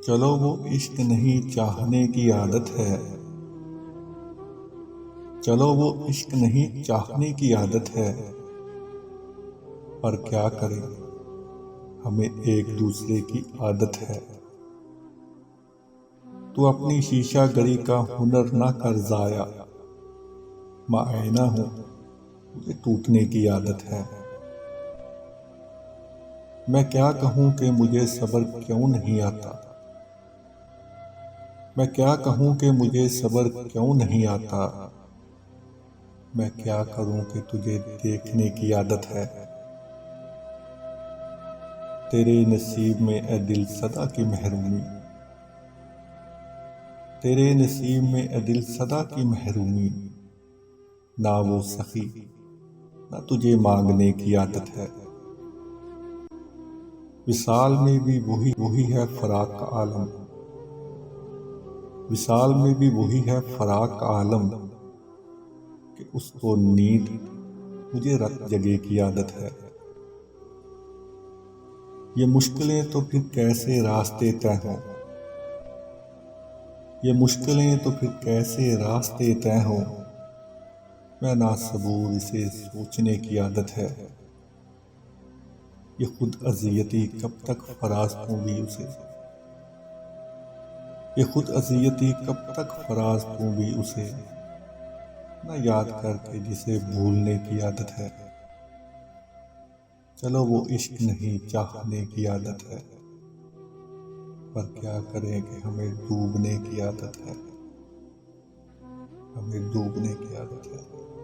चलो वो इश्क नहीं चाहने की आदत है। चलो वो इश्क नहीं चाहने की आदत है। पर क्या करें, हमें एक दूसरे की आदत है। तू अपनी शीशा गरी का हुनर ना कर जाया। मैं आईना हूँ, मुझे टूटने की आदत है। मैं क्या कहूँ कि मुझे सब्र क्यों नहीं आता। मैं क्या कहूँ कि मुझे सब्र क्यों नहीं आता। मैं क्या करूँ कि तुझे देखने की आदत है। तेरे नसीब में ए दिल सदा की महरूमी। तेरे नसीब में ए दिल सदा की महरूमी। ना वो सखी, ना तुझे मांगने की आदत है। विसाल में भी वही वही है फराक का आलम। विसाल में भी वही है फराक का आलम कि उसको नींद मुझे रात जगे की आदत है। ये मुश्किलें तो फिर कैसे रास्ते तय हों। ये मुश्किलें तो फिर कैसे रास्ते तय हों। मैं ना सबूर इसे सोचने की आदत है। ये खुद अजियती कब तक फराज दूंगी उसे। ये खुद अजियती कब तक फराज दूंगी उसे। ना याद करके जिसे भूलने की आदत है। चलो वो इश्क नहीं चाहने की आदत है। पर क्या करें कि हमें डूबने की आदत है। हमें डूबने की आदत है।